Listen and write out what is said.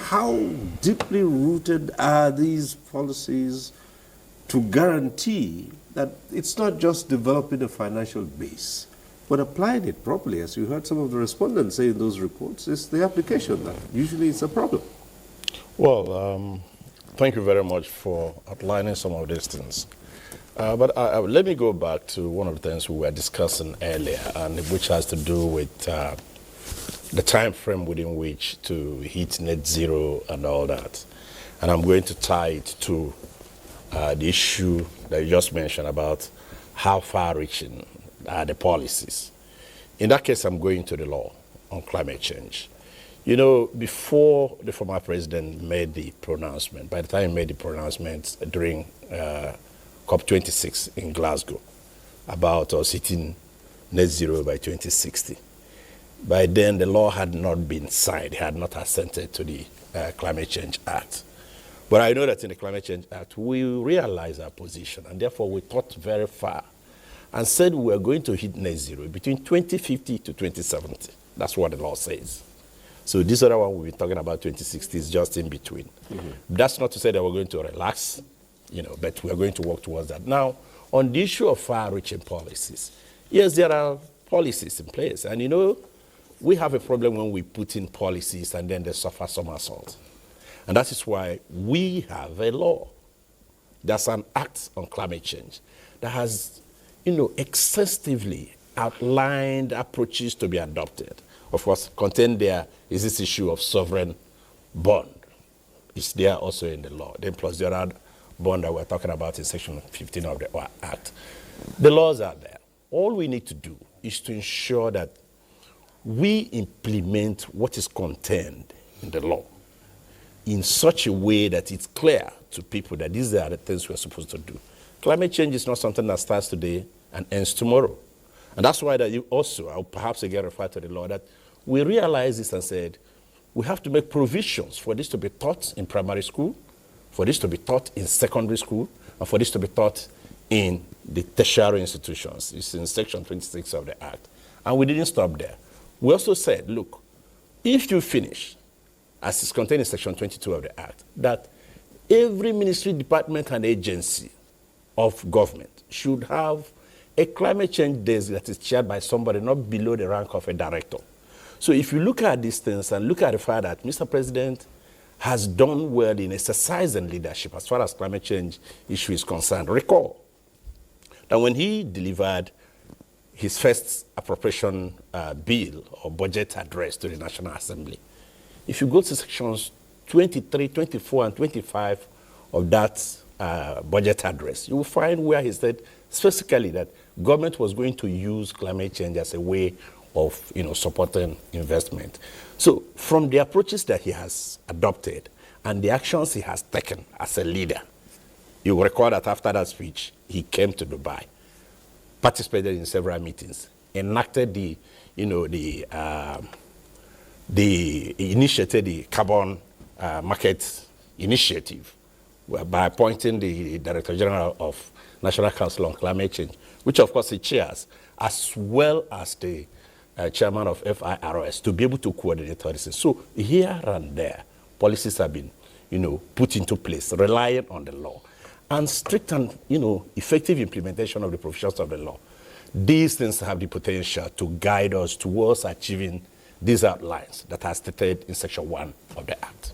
how deeply rooted are these policies to guarantee that it's not just developing a financial base, but applying it properly? As you heard some of the respondents say in those reports, it's the application that usually is a problem. Well, thank you very much for outlining some of these things. But let me go back to one of the things we were discussing earlier, and which has to do with the time frame within which to hit net zero and all that. And I'm going to tie it to the issue that you just mentioned about how far-reaching are the policies. In that case, I'm going to the law on climate change. You know, before the former president made the pronouncement, by the time he made the pronouncement during COP26 in Glasgow about us hitting net zero by 2060, by then the law had not been signed, had not assented to the Climate Change Act. But I know that in the Climate Change Act, we realized our position, and therefore we thought very far and said we were going to hit net zero between 2050 to 2070. That's what the law says. So this other one we'll be talking about 2060 is just in between. Mm-hmm. That's not to say that we're going to relax, you know, but we're going to work towards that. Now, on the issue of far-reaching policies, yes, there are policies in place. And, you know, we have a problem when we put in policies and then they suffer somersault. And that is why we have a law. There's an act on climate change that has, you know, exhaustively outlined approaches to be adopted. Of course, contained there is this issue of sovereign bond. It's there also in the law. Then plus the other bond that we're talking about in section 15 of the Act. The laws are there. All we need to do is to ensure that we implement what is contained in the law in such a way that it's clear to people that these are the things we're supposed to do. Climate change is not something that starts today and ends tomorrow. And that's why that you also, I'll perhaps again refer to the law, that we realized this and said, we have to make provisions for this to be taught in primary school, for this to be taught in secondary school, and for this to be taught in the tertiary institutions. It's in section 26 of the Act. And we didn't stop there. We also said, look, if you finish, as is contained in section 22 of the Act, that every ministry, department, and agency of government should have a climate change desk that is chaired by somebody not below the rank of a director. So if you look at these things and look at the fact that Mr. President has done well in exercising leadership as far as climate change issue is concerned, recall that when he delivered his first appropriation bill or budget address to the National Assembly, if you go to sections 23, 24, and 25 of that budget address, you will find where he said specifically that government was going to use climate change as a way of, you know, supporting investment. So from the approaches that he has adopted and the actions he has taken as a leader, you will recall that after that speech, he came to Dubai, participated in several meetings, enacted the initiated the carbon market initiative by appointing the Director General of National Council on Climate Change, which of course he chairs, as well as the chairman of FIRS, to be able to coordinate all this. So here and there, policies have been, you know, put into place, relying on the law, and strict and, you know, effective implementation of the provisions of the law. These things have the potential to guide us towards achieving these outlines that are stated in Section 1 of the Act.